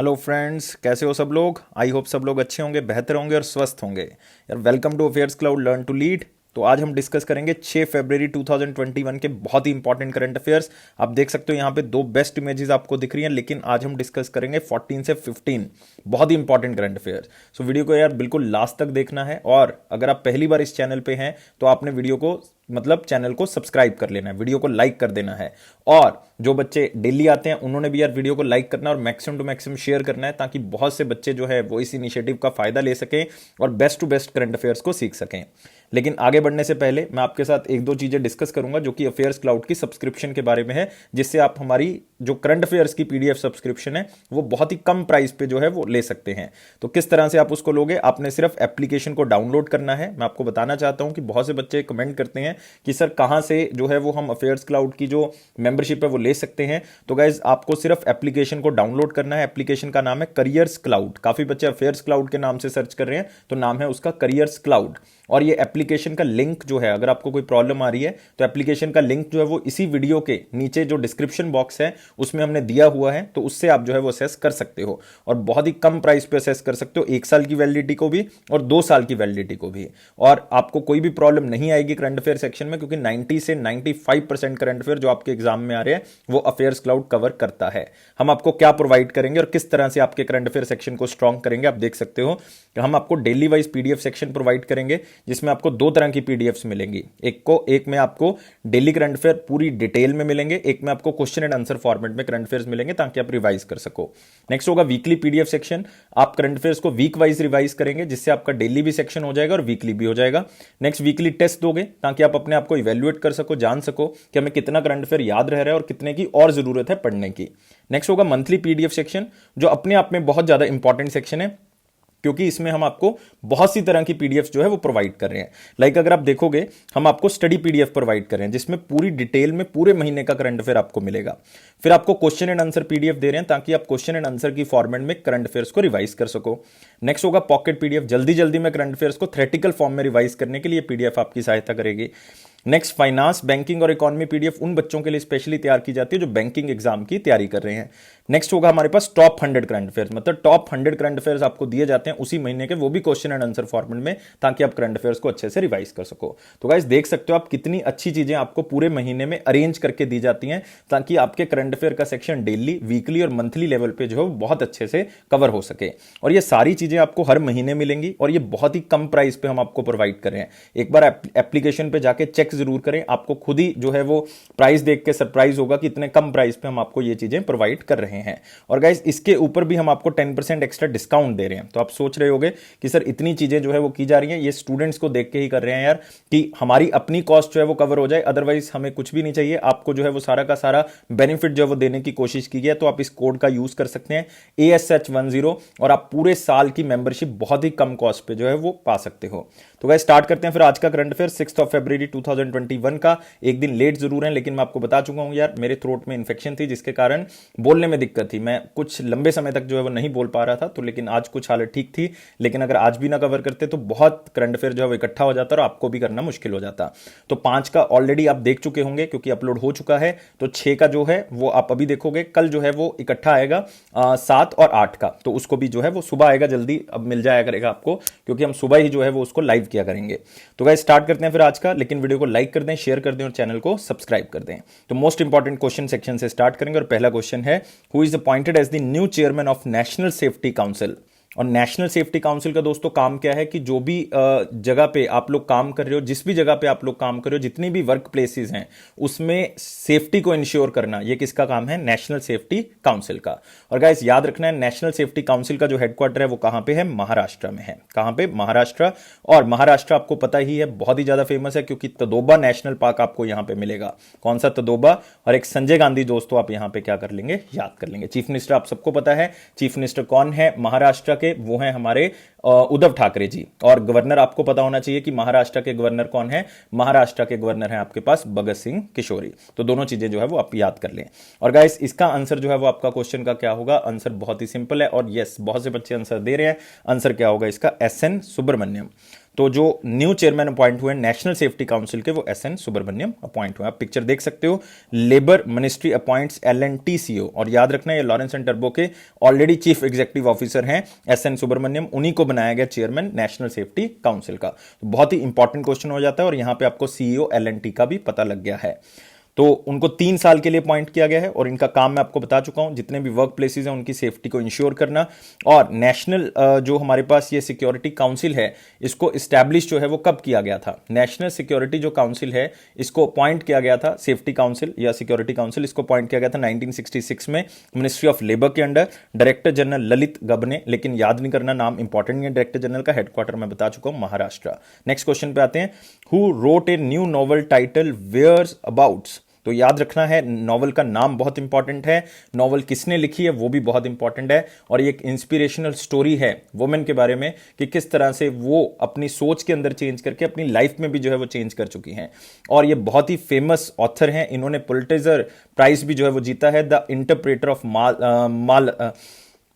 Hello friends, कैसे हो सब लोग। आई होप सब लोग अच्छे होंगे, बेहतर होंगे और स्वस्थ होंगे। यार welcome to Affairs Cloud learn to lead. तो आज हम डिस्कस करेंगे 6 फरवरी 2021 के बहुत ही इंपॉर्टेंट करंट अफेयर्स। आप देख सकते हो यहाँ पे दो बेस्ट इमेजेस आपको दिख रही हैं, लेकिन आज हम डिस्कस करेंगे 14 से 15 बहुत ही important current affairs. So video को यार बिल्कुल लास्ट तक देखना है, और अगर आप पहली बार इस चैनल पे हैं तो आपने वीडियो को चैनल को सब्सक्राइब कर लेना है, वीडियो को लाइक कर देना है। और जो बच्चे डेली आते हैं उन्होंने भी यार वीडियो को लाइक करना है और मैक्सिमम टू मैक्सिमम शेयर करना है, ताकि बहुत से बच्चे जो है वो इस इनिशिएटिव का फायदा ले सकें और best to best current affairs को सीख सकें। लेकिन आगे बढ़ने से पहले मैं आपके साथ एक दो चीजें डिस्कस करूंगा जो कि अफेयर्स क्लाउड की सब्सक्रिप्शन के बारे में है, जिससे आप हमारी जो करंट अफेयर्स की पीडीएफ सब्सक्रिप्शन है वो बहुत ही कम प्राइस पे जो है वो ले सकते हैं। तो किस तरह से आप उसको लोगे, आपने सिर्फ एप्लीकेशन को डाउनलोड करना है। मैं आपको बताना चाहता हूं कि बहुत से बच्चे कमेंट करते हैं कि सर कहां से जो है वो हम अफेयर्स क्लाउड की जो मेंबरशिप है वो ले सकते हैं। तो गाइज आपको सिर्फ एप्लीकेशन को डाउनलोड करना है। एप्लीकेशन का नाम है करियर्स क्लाउड। काफी बच्चे अफेयर्स क्लाउड के नाम से सर्च कर रहे हैं, तो नाम है उसका करियर्स क्लाउड। और ये एप्लीकेशन का लिंक जो है, अगर आपको कोई प्रॉब्लम आ रही है तो एप्लीकेशन का लिंक जो है वो इसी वीडियो के नीचे जो डिस्क्रिप्शन बॉक्स है उसमें हमने दिया हुआ है, तो उससे आप जो है वो असेस कर सकते हो और बहुत ही कम प्राइस पे असेस कर सकते हो, 1 साल की वैलिडिटी को भी और 2 साल की वैलिडिटी को भी। और आपको कोई भी प्रॉब्लम नहीं आएगी करंट अफेयर सेक्शन में, क्योंकि 90 से 95% करंट अफेयर जो आपके एग्जाम में आ रहे हैं वो अफेयर्स क्लाउड कवर करता है। हम आपको क्या प्रोवाइड करेंगे और किस तरह से आपके करंट अफेयर सेक्शन को स्ट्रॉन्ग करेंगे, आप देख सकते हो कि हम आपको daily wise PDF section provide करेंगे, जिसमें आपको दो तरह की पीडीएफ्स मिलेंगी। एक में आपको डेली करंट अफेयर पूरी डिटेल में मिलेंगे, एक में आपको क्वेश्चन एंड आंसर फॉर्मेट में करंट अफेयर्स मिलेंगे ताकि आप रिवाइज कर सको। नेक्स्ट होगा वीकली पीडीएफ सेक्शन। आप करंट अफेयर्स को वीक वाइज रिवाइज करेंगे, जिससे आपका डेली भी सेक्शन हो जाएगा और वीकली भी हो जाएगा। नेक्स्ट वीकली टेस्ट दोगे ताकि आप अपने आप को इवेल्युएट कर सको, जान सको कि हमें कितना करंट अफेयर याद रह रहा है और कितने की और जरूरत है पढ़ने की। नेक्स्ट होगा मंथली पीडीएफ सेक्शन, जो अपने आप में बहुत ज्यादा इंपॉर्टेंट सेक्शन है, क्योंकि इसमें हम आपको बहुत सी तरह की पीडीएफ जो है वो प्रोवाइड कर रहे हैं। लाइक अगर आप देखोगे, हम आपको स्टडी पीडीएफ प्रोवाइड कर रहे हैं जिसमें पूरी डिटेल में पूरे महीने का करंट अफेयर आपको मिलेगा। फिर आपको क्वेश्चन एंड आंसर पीडीएफ दे रहे हैं ताकि आप क्वेश्चन एंड आंसर की फॉर्मेट में करंट अफेयर्स को रिवाइज कर सको। नेक्स्ट होगा पॉकेट पीडीएफ, जल्दी जल्दी में करंट अफेयर्स को थ्योरेटिकल फॉर्म में रिवाइज करने के लिए पीडीएफ आपकी सहायता करेगी। नेक्स्ट फाइनेंस, बैंकिंग और इकोनॉमी पीडीएफ उन बच्चों के लिए स्पेशली तैयार की जाती है जो बैंकिंग एग्जाम की तैयारी कर रहे हैं। नेक्स्ट होगा हमारे पास टॉप 100 करंट अफेयर्स, मतलब टॉप 100 करंट अफेयर्स आपको दिए जाते हैं उसी महीने के, वो भी क्वेश्चन एंड आंसर फॉर्मेट में, ताकि आप करंट अफेयर्स को अच्छे से रिवाइज कर सको। तो गाइस देख सकते हो आप कितनी अच्छी चीजें आपको पूरे महीने में अरेंज करके दी जाती हैं, ताकि आपके करंट अफेयर का सेक्शन डेली, वीकली और मंथली लेवल पे जो है बहुत अच्छे से कवर हो सके। और ये सारी चीजें आपको हर महीने मिलेंगी और ये बहुत ही कम प्राइस पे हम आपको प्रोवाइड कर रहे हैं। एक बार एप्लीकेशन पे जाके चेक जरूर करें, आपको खुद ही जो है वो प्राइस देख के सरप्राइज होगा कि इतने कम प्राइस पे हम आपको ये चीजें प्रोवाइड कर रहे हैं। और गाइस इसके ऊपर भी हम आपको 10% एक्स्ट्रा डिस्काउंट दे रहे हैं। तो आप सोच रहे होगे कि सर इतनी चीजें जो है वो की जा रही हैं, ये स्टूडेंट्स को देख के ही कर रहे हैं यार, कि हमारी अपनी कॉस्ट जो है वो कवर हो जाए, अदरवाइज हमें कुछ भी नहीं चाहिए। आपको जो है वो सारा का सारा बेनिफिट जो है वो देने की कोशिश की है, तो आप इस कोड का यूज कर सकते हैं ASH10, और आप पूरे साल की मेंबरशिप बहुत ही कम कॉस्ट पे जो है वो पा सकते हो। तो गाइस स्टार्ट करते हैं फिर आज का करंट अफेयर 6 फरवरी 2021 का। एक दिन लेट जरूर है, लेकिन मैं आपको बता चुका हूं यार, मेरे थ्रोट में इन्फेक्शन थी जिसके कारण बोलने में दिक्कत थी, मैं कुछ लंबे समय तक जो है वो नहीं बोल पा रहा था। तो लेकिन आज कुछ हालत ठीक थी, लेकिन अगर आज भी ना कवर करते तो बहुत करंट अफेयर जो है वो इकट्ठा हो जाता और आपको भी करना मुश्किल हो जाता। तो 5 का ऑलरेडी आप देख चुके होंगे क्योंकि अपलोड हो चुका है। तो 6 का जो है वो आप अभी देखोगे, कल जो है वो इकट्ठा आएगा 7 और 8 का, तो उसको भी जो है वो सुबह आएगा, जल्दी अब मिल जाया करेगा आपको, क्योंकि हम सुबह ही जो है वो उसको लाइव किया करेंगे। तो गाइस स्टार्ट करते हैं फिर आज का, लेकिन वीडियो को लाइक कर दें, शेयर कर दें और चैनल को सब्सक्राइब कर दें। तो मोस्ट इंपॉर्टेंट क्वेश्चन सेक्शन से स्टार्ट करेंगे और पहला क्वेश्चन है, who is appointed as the new chairman of National Safety Council. और नेशनल सेफ्टी काउंसिल का दोस्तों काम क्या है कि जो भी जगह पे आप लोग काम कर रहे हो, जिस भी जगह पे आप लोग काम कर रहे हो, जितनी भी वर्क प्लेसेस हैं उसमें सेफ्टी को इंश्योर करना, ये किसका काम है? नेशनल सेफ्टी काउंसिल का। और गाइस याद रखना है, नेशनल सेफ्टी काउंसिल का जो हेडक्वार्टर है वो कहां पे है? महाराष्ट्र में है। कहां पे? महाराष्ट्र। और महाराष्ट्र आपको पता ही है बहुत ही ज्यादा फेमस है, क्योंकि तदोबा नेशनल पार्क आपको यहां पे मिलेगा। कौन सा? तदोबा। और एक संजय गांधी दोस्तों आप यहां पे क्या कर लेंगे? याद कर लेंगे। चीफ मिनिस्टर आप सबको पता है, चीफ मिनिस्टर कौन है महाराष्ट्र के? वो हैं हमारे उद्धव ठाकरे जी। और गवर्नर आपको पता होना चाहिए कि महाराष्ट्र के गवर्नर कौन है? महाराष्ट्र के गवर्नर हैं आपके पास भगत सिंह किशोरी। तो दोनों चीजें जो है वो आप याद कर लें। और गाइस इसका आंसर जो है वो आपका क्वेश्चन का क्या होगा? आंसर बहुत ही सिंपल है, और यस बहुत से बच्चे आंसर दे रहे हैं। आंसर क्या होगा इसका? SN सुब्रमण्यम। तो जो न्यू चेयरमैन अपॉइंट हुए नेशनल सेफ्टी काउंसिल के, वो एस.एन. सुब्रमण्यम अपॉइंट हुए। आप पिक्चर देख सकते हो, labour ministry appoints L&T CEO, और याद रखना ये लॉरेंस एंड टर्बो के ऑलरेडी चीफ एग्जीक्यूटिव ऑफिसर हैं एस.एन. सुब्रमण्यम, उन्हीं को बनाया गया चेयरमैन नेशनल सेफ्टी काउंसिल का। तो बहुत ही इंपॉर्टेंट क्वेश्चन हो जाता है, और यहां पे आपको CEO L&T का भी पता लग गया है। तो उनको 3 साल के लिए अपॉइंट किया गया है, और इनका काम मैं आपको बता चुका हूं, जितने भी वर्क प्लेसेस हैं उनकी सेफ्टी को इंश्योर करना। और नेशनल जो हमारे पास ये सिक्योरिटी काउंसिल है, इसको इस्टेब्लिश जो है वो कब किया गया था? नेशनल सिक्योरिटी जो काउंसिल है, इसको अपॉइंट किया गया था, सेफ्टी काउंसिल या सिक्योरिटी काउंसिल, इसको अपॉइंट किया गया था 1966 में मिनिस्ट्री ऑफ लेबर के under, director general Lalit Gabne. लेकिन याद नहीं करना, नाम इंपॉर्टेंट नहीं है डायरेक्टर जनरल का, हेडक्वार्टर मैं बता चुका हूं महाराष्ट्र। नेक्स्ट क्वेश्चन पे आते हैं, who wrote a new novel title Whereabouts? तो याद रखना है, नॉवल का नाम बहुत इंपॉर्टेंट है, नॉवल किसने लिखी है वो भी बहुत इंपॉर्टेंट है, और ये एक इंस्पिरेशनल स्टोरी है वुमेन के बारे में कि किस तरह से वो अपनी सोच के अंदर चेंज करके अपनी लाइफ में भी जो है वो चेंज कर चुकी हैं। और ये बहुत ही फेमस ऑथर हैं, इन्होंने पुलिट्जर प्राइज भी जो है वो जीता है, द इंटरप्रेटर ऑफ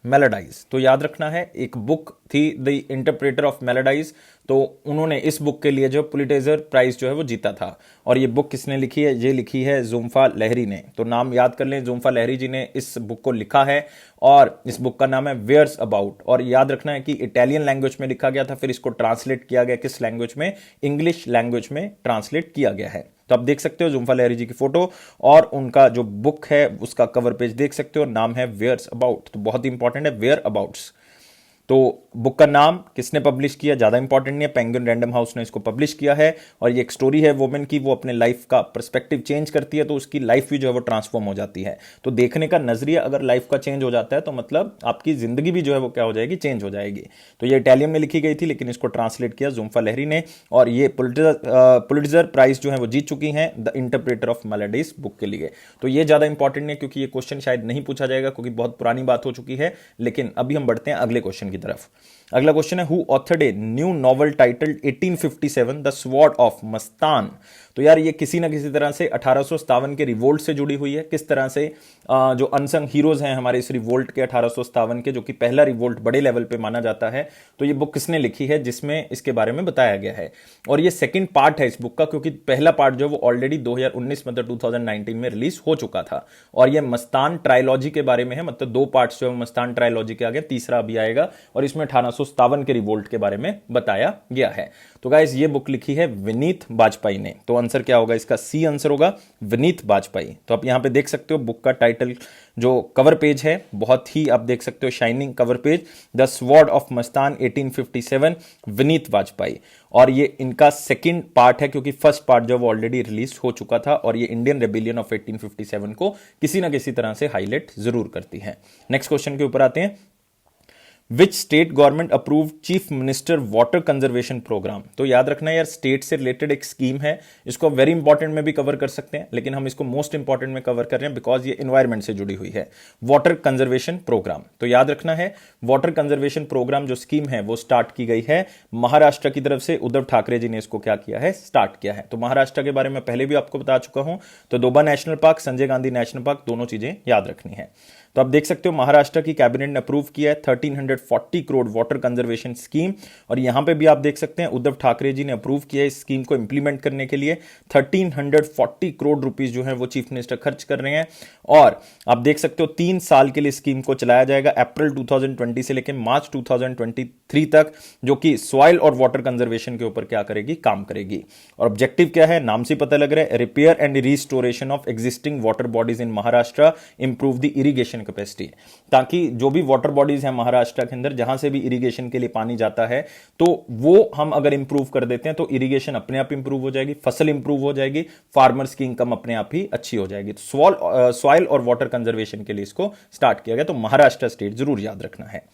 मेलोडाइज। तो याद रखना है, एक बुक थी द इंटरप्रेटर ऑफ मेलोडाइज, तो उन्होंने इस बुक के लिए जो पुलिट्जर प्राइज जो है वो जीता था। और ये बुक किसने लिखी है? ये लिखी है जुम्फा लहरी ने। तो नाम याद कर लें, जुम्फा लहरी जी ने इस बुक को लिखा है, और इस बुक का नाम है वेयर्स अबाउट। और याद रखना है कि इटालियन लैंग्वेज में लिखा गया था, फिर इसको ट्रांसलेट किया गया किस लैंग्वेज में? इंग्लिश लैंग्वेज में ट्रांसलेट किया गया है। तो आप देख सकते हो जुम्फा लहरी जी की फोटो, और उनका जो बुक है उसका कवर पेज देख सकते हो, नाम है वेयर्स अबाउट। तो बहुत ही इंपॉर्टेंट है वेयर अबाउट्स। तो बुक का नाम किसने पब्लिश किया, ज्यादा इंपॉर्टेंट नहीं है, पेंगुइन रैंडम हाउस ने इसको पब्लिश किया है। और ये एक स्टोरी है वुमेन की, वो अपने लाइफ का पर्सपेक्टिव चेंज करती है, तो उसकी लाइफ भी जो है वो ट्रांसफॉर्म हो जाती है। तो देखने का नजरिया अगर लाइफ का चेंज हो जाता है, तो मतलब आपकी जिंदगी भी जो है वो क्या हो जाएगी? चेंज हो जाएगी। तो ये इटालियन में लिखी गई थी, लेकिन इसको ट्रांसलेट किया जुम्फा लहरी ने, और ये पुलिट्जर प्राइज जो है वो जीत चुकी हैं the interpreter of melodies book के लिए। तो ये ज्यादा इंपॉर्टेंट नहीं, क्योंकि ये क्वेश्चन शायद नहीं पूछा जाएगा, क्योंकि बहुत पुरानी बात हो चुकी है। लेकिन अभी हम बढ़ते हैं अगले क्वेश्चन की तरफ। अगला क्वेश्चन है, who authored A new novel titled 1857 the Sword of Mastan? तो यार ये किसी ना किसी तरह से 1857 के रिवोल्ट से जुड़ी हुई है। किस तरह से जो अनसंग हीरोज हैं हमारे इस रिवोल्ट के 1857 के, जो कि पहला रिवोल्ट बड़े लेवल पे माना जाता है, तो ये बुक किसने लिखी है जिसमें इसके बारे में बताया गया है? और ये सेकंड पार्ट है इस बुक का, क्योंकि पहला पार्ट जो वो ऑलरेडी 2019 मतलब 2019 में रिलीज हो चुका था। और ये मस्तान ट्रायलॉजी के बारे में है, मतलब 2 पार्ट्स जो है मस्तान ट्रायलॉजी के आगे, तीसरा अभी आएगा, और इसमें 1857 के रिवोल्ट के बारे में बताया गया है। तो गाइस ये बुक लिखी है विनीत बाजपेयी ने। तो आंसर क्या होगा इसका? सी आंसर होगा, विनीत बाजपेयी। तो आप यहां पे देख सकते हो बुक का टाइटल, जो कवर पेज है बहुत ही आप देख सकते हो shining cover page, The Sword of Mastan 1857 Vineet Bajpai. और ये इनका सेकंड पार्ट है, क्योंकि फर्स्ट पार्ट जो वो ऑलरेडी रिलीज हो चुका था, और ये इंडियन रेबिलियन ऑफ 1857 को किसी ना किसी तरह से हाईलाइट जरूर करती है। नेक्स्ट क्वेश्चन के ऊपर आते हैं, which state government approve chief minister water conservation programme? तो याद रखना यार, स्टेट से रिलेटेड एक स्कीम है, इसको वेरी इंपॉर्टेंट में भी कवर कर सकते हैं, लेकिन हम इसको मोस्ट इंपॉर्टेंट में कवर कर रहे हैं बिकॉज ये एनवायरमेंट से जुड़ी हुई है। वाटर कंजर्वेशन प्रोग्राम, तो याद रखना है वाटर कंजर्वेशन प्रोग्राम जो स्कीम है वो स्टार्ट की गई है महाराष्ट्र की तरफ से। उद्धव ठाकरे जी ने इसको क्या किया है? स्टार्ट किया है। तो महाराष्ट्र के बारे में पहले भी आपको बता चुका हूं, तो दोबा national park, Sanjay Gandhi national park, दोनों चीजें याद रखनी है। तो आप देख सकते हो महाराष्ट्र की कैबिनेट ने अप्रूव किया है 1340 करोड़ वाटर कंजर्वेशन स्कीम, और यहां पे भी आप देख सकते हैं उद्धव ठाकरे जी ने अप्रूव किया है इस स्कीम को इंप्लीमेंट करने के लिए। 1340 करोड़ रुपीस जो है वो चीफ मिनिस्टर खर्च कर रहे हैं, और आप देख सकते हो 3 साल के लिए स्कीम को चलाया जाएगा, अप्रैल 2020 से लेकर मार्च 2023 तक, जो कि सॉइल और वाटर कंजर्वेशन के ऊपर क्या करेगी? काम करेगी। और ऑब्जेक्टिव क्या है? नाम से पता लग रहा है, repair and restoration of existing water bodies in Maharashtra, improve the irrigation capacity, ताकि जो भी वाटर बॉडीज हैं महाराष्ट्र के अंदर, जहां से भी इरिगेशन के लिए पानी जाता है, तो वो हम अगर इंप्रूव कर देते हैं तो इरिगेशन अपने आप इंप्रूव हो जाएगी, फसल इंप्रूव हो जाएगी, फार्मर्स की इनकम अपने आप ही अच्छी हो जाएगी। तो सॉइल और वाटर कंजर्वेशन के लिए इसको स्टार्ट किया गया। तो महाराष्ट्र स्टेट जरूर याद रखना है।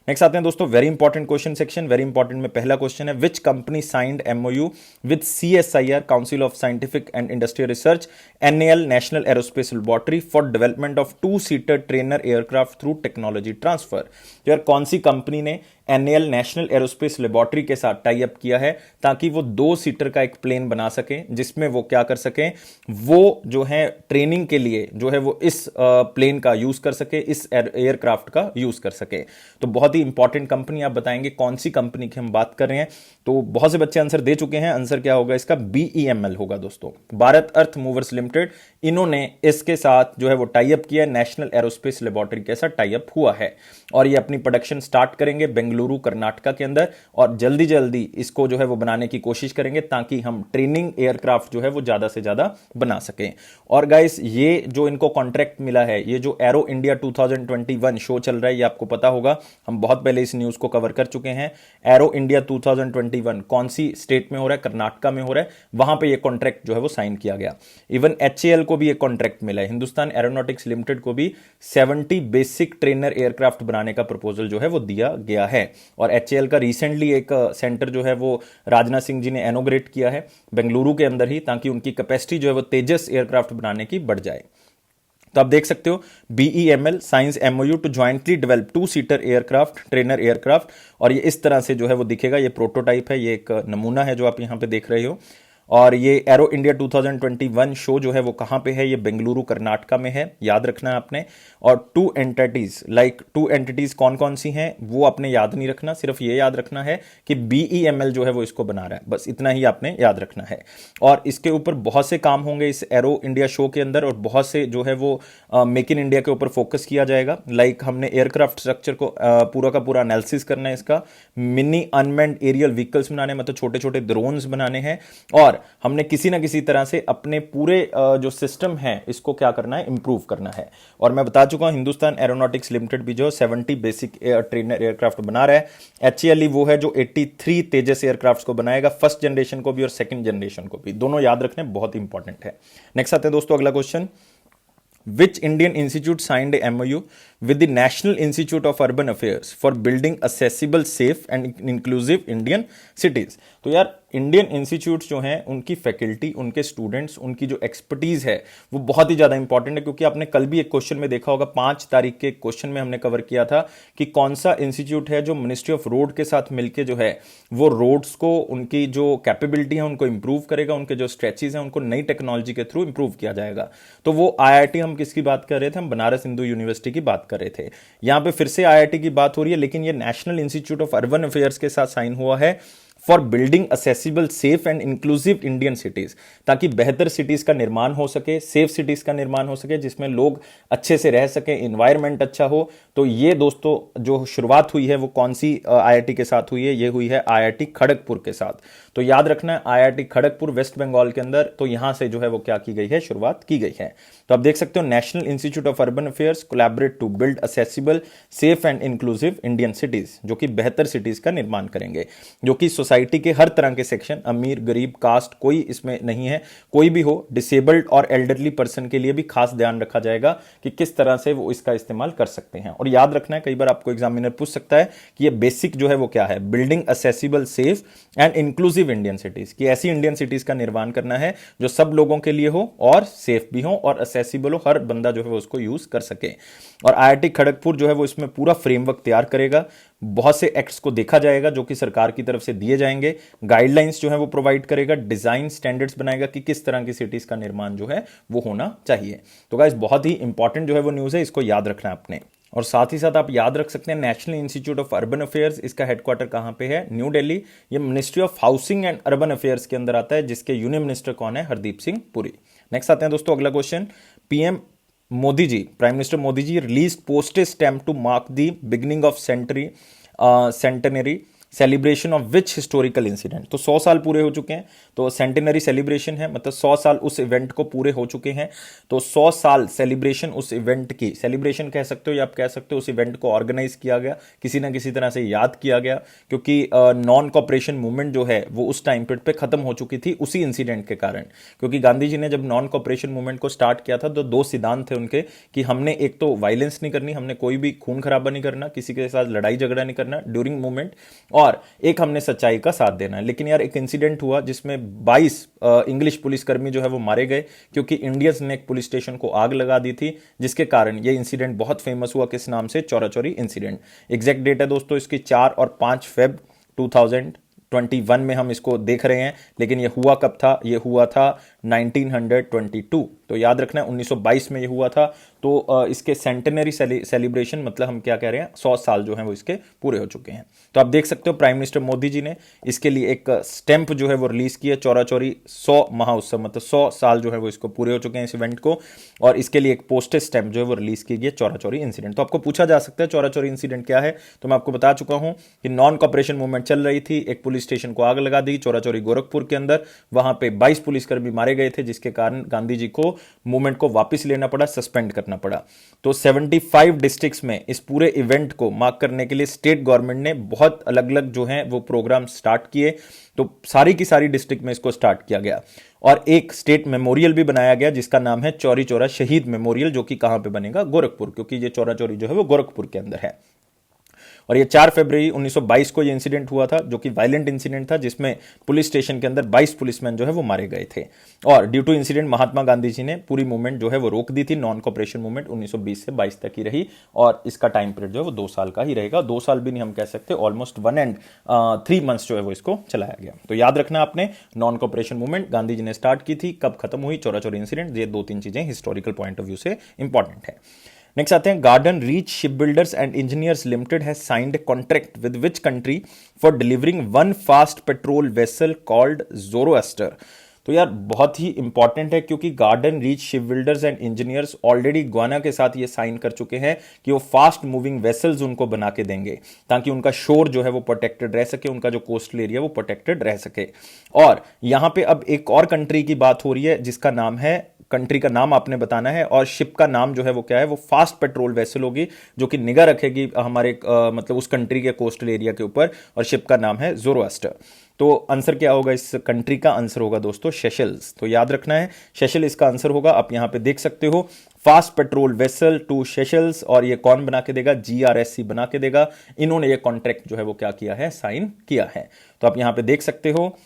नेक्स्ट आते हैं दोस्तों very important question section. Very important में पहला क्वेश्चन है, which company signed MOU with CSIR council of scientific and industrial research NAL national aerospace laboratory for development of 2-सीटर trainer aircraft through technology transfer? तो यार कौन सी company ने NAL national aerospace laboratory के साथ टाई अप किया है ताकि वो 2 सीटर का एक प्लेन बना सके, जिसमें वो क्या कर सके? वो जो है ट्रेनिंग के लिए जो है वो इस प्लेन का यूज कर सके, इस एयरक्राफ्ट का यूज कर सके। तो बहुत ही इंपॉर्टेंट कंपनी, आप बताएंगे कौन सी कंपनी की हम बात कर रहे हैं। तो बहुत से बच्चे आंसर दे चुके हैं, आंसर क्या होगा इसका, BEML होगा दोस्तों, भारत अर्थ मूवर्स लिमिटेड। इन्होंने इसके साथ जो है वो टाई अप किया है, नेशनल एरोस्पेस लेबोरेटरी के साथ टाई अप हुआ है और ये अपनी प्रोडक्शन स्टार्ट करेंगे बेंगलुरु कर्नाटका के अंदर और जल्दी जल्दी इसको जो है वो बनाने की कोशिश करेंगे ताकि हम ट्रेनिंग एयरक्राफ्ट जो है वो ज्यादा से ज्यादा बना सकें। और गाइस ये जो इनको कॉन्ट्रैक्ट मिला है, ये जो एरो इंडिया 2021 शो चल रहा है, ये आपको पता होगा, हम बहुत पहले इस न्यूज को कवर कर चुके हैं। एरो इंडिया 2021 कौन सी स्टेट में हो रहा है, कर्नाटका में हो रहा है, वहां पे ये कॉन्ट्रैक्ट जो है वो साइन किया गया। इवन HAL को भी एक कॉन्ट्रैक्ट मिला है, हिंदुस्तान एरोनॉटिक्स लिमिटेड को भी 70 बेसिक ट्रेनर एयरक्राफ्ट बनाने का प्रपोजल जो है वो दिया गया है। और HAL का रिसेंटली एक सेंटर जो है वो राजनाथ सिंह जी ने इनॉग्रेट किया है बेंगलुरु के अंदर ही, ताकि उनकी कैपेसिटी जो है वो तेजस एयरक्राफ्ट बनाने की बढ़ जाए। तो आप देख सकते हो BEML signs MOU to jointly develop 2-सीटर एयरक्राफ्ट, ट्रेनर एयरक्राफ्ट, और ये इस तरह से जो है वो दिखेगा। ये प्रोटोटाइप है, ये एक नमूना है जो आप यहां पे देख रहे हो। और ये एरो इंडिया 2021 शो जो है वो कहां पे है, ये बेंगलुरु कर्नाटका में है, याद रखना है आपने। और 2 एंटिटीज कौन कौन सी हैं वो आपने याद नहीं रखना, सिर्फ ये याद रखना है कि BEML जो है वो इसको बना रहा है, बस इतना ही आपने याद रखना है। और इसके ऊपर बहुत से काम होंगे इस एरो इंडिया शो के अंदर, और बहुत से जो है वो मेक इन इंडिया के ऊपर फोकस किया जाएगा। लाइक हमने एयरक्राफ्ट स्ट्रक्चर को पूरा का पूरा एनालिसिस करना है, इसका मिनी अनमैन्ड एरियल व्हीकल्स बनाने, मतलब छोटे छोटे ड्रोन्स बनाने हैं, और हमने किसी ना किसी तरह से अपने पूरे जो सिस्टम है इसको क्या करना है, इंप्रूव करना है। और मैं बता चुका हूं हिंदुस्तान एरोनॉटिक्स लिमिटेड भी जो 70 बेसिक ट्रेनर एयरक्राफ्ट बना रहा है। HAL वो है जो 83 तेजस एयरक्राफ्ट को बनाएगा, फर्स्ट जनरेशन को भी और सेकंड जनरेशन को भी, दोनों याद रखने बहुत इंपॉर्टेंट है। नेक्स्ट आते हैं दोस्तों अगला question, Which Indian institute signed a MOU with the National Institute of Urban Affairs for building accessible, safe and inclusive Indian cities? तो यार इंडियन इंस्टीट्यूट्स जो हैं उनकी फैकल्टी, उनके स्टूडेंट्स, उनकी जो एक्सपर्टीज है वो बहुत ही ज्यादा इंपॉर्टेंट है, क्योंकि आपने कल भी एक क्वेश्चन में देखा होगा, 5 तारीख के क्वेश्चन में हमने कवर किया था कि कौन सा इंस्टीट्यूट है जो मिनिस्ट्री ऑफ रोड के साथ मिलकर जो है वो रोड्स को, उनकी जो कैपेबिलिटी है उनको इंप्रूव करेगा, उनके जो स्ट्रेचेज हैं उनको नई टेक्नोलॉजी के थ्रू इंप्रूव किया जाएगा। तो वो IIT, हम किसकी बात कर रहे थे, हम बनारस हिंदू यूनिवर्सिटी की बात कर रहे थे। यहां पे फिर से IIT की बात हो रही है, लेकिन ये national Institute of Urban affairs के साथ साइन हुआ है for building accessible, safe and inclusive Indian cities, ताकि बेहतर सिटीज का निर्माण हो सके, सेफ सिटीज का निर्माण हो सके, जिसमें लोग अच्छे से रह सके, इन्वायरमेंट अच्छा हो। तो ये दोस्तों जो शुरुआत हुई है वो कौन सी IIT के साथ हुई है, ये हुई है IIT खड़गपुर के साथ। तो याद रखना है IIT खड़गपुर वेस्ट बंगाल के अंदर, तो यहां से जो है वो क्या की गई है, शुरुआत की गई है। तो आप देख सकते हो National Institute of Urban Affairs collaborate to build accessible, safe and inclusive Indian cities, जो कि बेहतर सिटीज का निर्माण करेंगे, जो कि सोसाइटी के हर तरह के सेक्शन, अमीर गरीब कास्ट कोई इसमें नहीं है, कोई भी हो, डिसेबल्ड और एल्डरली पर्सन के लिए भी खास ध्यान रखा जाएगा कि किस तरह से वो इसका इस्तेमाल कर सकते हैं। और याद रखना है, कई बार आपको एग्जामिनर पूछ सकता है कि ये बेसिक जो है वो क्या है, building accessible, safe and inclusive Indian cities, कि ऐसी इंडियन सिटीज का निर्माण करना है जो सब लोगों के लिए हो और सेफ भी हो और असेसिबल हो, हर बंदा जो है वो उसको यूज कर सके। और IIT खड़गपुर जो है वो इसमें पूरा फ्रेमवर्क तैयार करेगा, बहुत से एक्ट्स को देखा जाएगा जो कि सरकार की तरफ से दिए जाएंगे, गाइडलाइंस जो है वो प्रोवाइड करेगा, डिजाइन स्टैंडर्ड्स बनाएगा कि किस तरह की सिटीज का निर्माण जो है वो होना चाहिए। तो गाइस बहुत ही इंपॉर्टेंट जो है वो न्यूज है, इसको याद रखना है आपने। और साथ ही साथ आप याद रख सकते हैं national Institute of Urban affairs, इसका हेडक्वार्टर कहां पे है, न्यू दिल्ली। ये ministry of Housing and urban affairs के अंदर आता है, जिसके यूनियन मिनिस्टर कौन है, हरदीप सिंह पुरी। नेक्स्ट आते हैं दोस्तों अगला question, PM Modi ji, prime minister Modi ji release postage stamp to mark the beginning of centenary celebration of which historical incident. तो 100 साल पूरे हो चुके हैं, तो सेंटेनरी सेलिब्रेशन है, मतलब 100 साल उस इवेंट को पूरे हो चुके हैं। तो 100 साल सेलिब्रेशन उस इवेंट की, सेलिब्रेशन कह सकते हो या आप कह सकते हो उस इवेंट को ऑर्गेनाइज किया गया, किसी ना किसी तरह से याद किया गया, क्योंकि नॉन कॉपरेशन मूवमेंट जो है वो उस टाइम पे खत्म हो चुकी थी उसी इंसिडेंट के कारण। क्योंकि गांधी जी ने जब नॉन कॉपरेशन मूवमेंट को स्टार्ट किया था तो 2 सिद्धांत थे उनके, कि हमने एक तो वायलेंस नहीं करनी, हमने कोई भी खून खराबा नहीं करना, किसी के साथ लड़ाई झगड़ा नहीं करना ड्यूरिंग मूवमेंट, और एक हमने सच्चाई का साथ देना है। लेकिन यार एक इंसिडेंट हुआ जिसमें 22 इंग्लिश पुलिसकर्मी जो है वो मारे गए, क्योंकि इंडियंस ने एक पुलिस स्टेशन को आग लगा दी थी, जिसके कारण ये इंसिडेंट बहुत फेमस हुआ, किस नाम से, Chaura Chauri incident. Exact date है दोस्तों इसकी 4 और 5 फेब 2021 में हम इसको देख रहे हैं, लेकिन ये हुआ कब था, ये हुआ था 1922। तो याद रखना है 1922 में ये हुआ था, तो इसके सेंटेनरी सेलिब्रेशन, मतलब हम क्या कह रहे हैं, 100 साल जो है वो इसके पूरे हो चुके हैं। तो आप देख सकते हो प्राइम मिनिस्टर मोदी जी ने इसके लिए एक स्टैंप जो है वो रिलीज की है, चौरा चौरी 100 महाउत्सव, मतलब 100 साल जो है वो इसको पूरे हो चुके हैं इस इवेंट को, और इसके लिए एक पोस्टेज स्टैंप जो है वो रिलीज की गई है, चौरा चौरी इंसिडेंट। तो आपको पूछा जा सकता है चौरा चौरी इंसिडेंट क्या है, तो मैं आपको बता चुका हूं कि नॉन कॉपरेशन मूवमेंट चल रही थी, एक पुलिस स्टेशन को आग लगा दी चौरा चौरी गोरखपुर के अंदर, वहां पे 22 पुलिसकर्मी मारे गए थे, जिसके कारण गांधी जी को मूवमेंट को वापस लेना पड़ा, सस्पेंड करना पड़ा। तो 75 डिस्ट्रिक्ट्स में इस पूरे इवेंट को मार्क करने के लिए स्टेट गवर्नमेंट ने बहुत अलग अलग जो है वो प्रोग्राम स्टार्ट किए। तो सारी की सारी डिस्ट्रिक्ट में इसको स्टार्ट किया गया, और एक स्टेट मेमोरियल भी बनाया गया जिसका नाम है चौरी चौरा शहीद मेमोरियल, जो कि कहां पे बनेगा, गोरखपुर, क्योंकि ये चौरा चौरी जो है वो गोरखपुर के अंदर है। और ये 4 फरवरी 1922 को ये इंसिडेंट हुआ था, जो कि वायलेंट इंसिडेंट था, जिसमें पुलिस स्टेशन के अंदर 22 पुलिसमैन जो है वो मारे गए थे। और due to incident Mahatma Gandhi ji ने पूरी मूवमेंट जो है वो रोक दी थी। नॉन कॉपरेशन मूवमेंट 1920 से 22 तक ही रही, और इसका टाइम पीरियड जो है वो 2 साल का ही रहेगा। 2 साल भी नहीं हम कह सकते, ऑलमोस्ट 1 and 3 months जो है वो इसको चलाया गया। तो याद रखना आपने, non cooperation movement Gandhi ji ने स्टार्ट की थी, कब खत्म हुई, चौरा चौरी इंसिडेंट। ये 2-3 चीजें हिस्टोरिकल पॉइंट ऑफ व्यू से इंपॉर्टेंट है। नेक्स्ट आते हैं, Garden Reach shipbuilders and engineers limited has signed a contract with which country for delivering 1 fast patrol vessel called Zoroaster. तो यार बहुत ही इंपॉर्टेंट है, क्योंकि Garden Reach ship builders and engineers already Guyana के साथ ये साइन कर चुके हैं कि वो फास्ट मूविंग वेसल्स उनको बना के देंगे, ताकि उनका शोर जो है वो प्रोटेक्टेड रह सके, उनका जो कोस्टल एरिया वो प्रोटेक्टेड रह सके। और यहां पे अब एक और कंट्री की बात हो रही है, जिसका नाम है, कंट्री का नाम आपने बताना है, और शिप का नाम जो है वो क्या है, वो फास्ट पेट्रोल वेसल होगी, जो कि निगाह रखेगी हमारे मतलब उस कंट्री के कोस्टल एरिया के ऊपर, और शिप का नाम है ज़ोरोएस्टर। तो आंसर क्या होगा इस कंट्री का? आंसर होगा दोस्तों सेशेल्स। तो याद रखना है, सेशेल इसका आंसर होगा। आप यहां पे देख सकते हो, fast patrol vessel to Seychelles, और ये कौन बना के देगा? GRSC बना के देगा। इन्होंने ये कॉन्ट्रैक्ट जो है वो क्या किया है? साइन किया है। तो आप यहां पे देख सकते हो,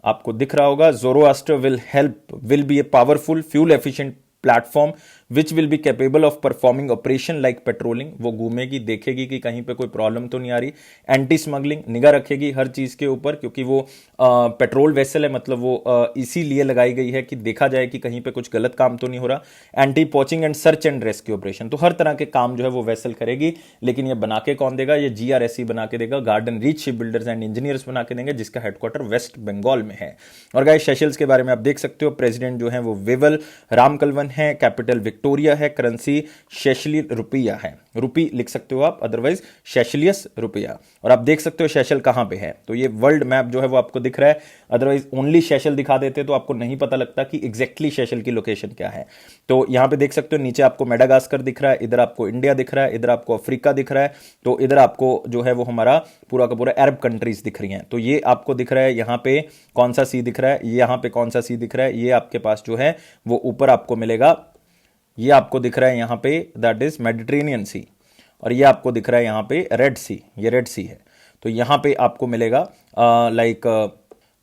आपको दिख रहा होगा, Zoroaster will be a powerful fuel efficient platform which will be capable of performing operation like patrolling. वो घूमेगी, देखेगी कि कहीं पे कोई प्रॉब्लम तो नहीं आ रही। एंटी स्मगलिंग, निगाह रखेगी हर चीज के ऊपर, क्योंकि वो पेट्रोल वेसल है, मतलब वो इसीलिए लगाई गई है कि देखा जाए कि कहीं पे कुछ गलत काम तो नहीं हो रहा। Anti poaching and search and rescue operation, तो हर तरह के काम जो है वो वेसल करेगी। लेकिन ये बना के कौन देगा? ये GRSC बना के देगा, garden Reach ship builders and engineers बना के देंगे, जिसका हेडक्वार्टर वेस्ट बंगाल में है। और गाइस, सेशेल्स के बारे में आप देख सकते हो, प्रेसिडेंट जो है वो वेवल रामकलवन है, कैपिटल विक्टोरिया है, करेंसी सेशली रुपया है, रुपी लिख सकते हो आप, अदरवाइज सेशलियस रुपया। और आप देख सकते हो सेशल कहां पे है, तो ये वर्ल्ड मैप जो है वो आपको दिख रहा है। अदरवाइज ओनली सेशल दिखा देते तो आपको नहीं पता लगता कि एग्जैक्टली सेशल की लोकेशन क्या है। तो यहां पे देख सकते हो, नीचे आपको मेडागास्कर दिख रहा है, इधर आपको इंडिया दिख रहा है, इधर आपको अफ्रीका दिख रहा है, तो इधर आपको जो है वो हमारा पूरा का पूरा अरब कंट्रीज दिख रही हैं। तो ये आपको दिख रहा है, यहां पे कौन सा सी दिख रहा है, यहां पे कौन सा सी दिख रहा है, ये आपके पास जो है वो ऊपर आपको मिलेगा, ये आपको दिख रहा है यहां पे, दैट इज मेडिटेरेनियन सी, और ये आपको दिख रहा है यहां पे रेड सी, ये रेड सी है। तो यहां पे आपको मिलेगा लाइक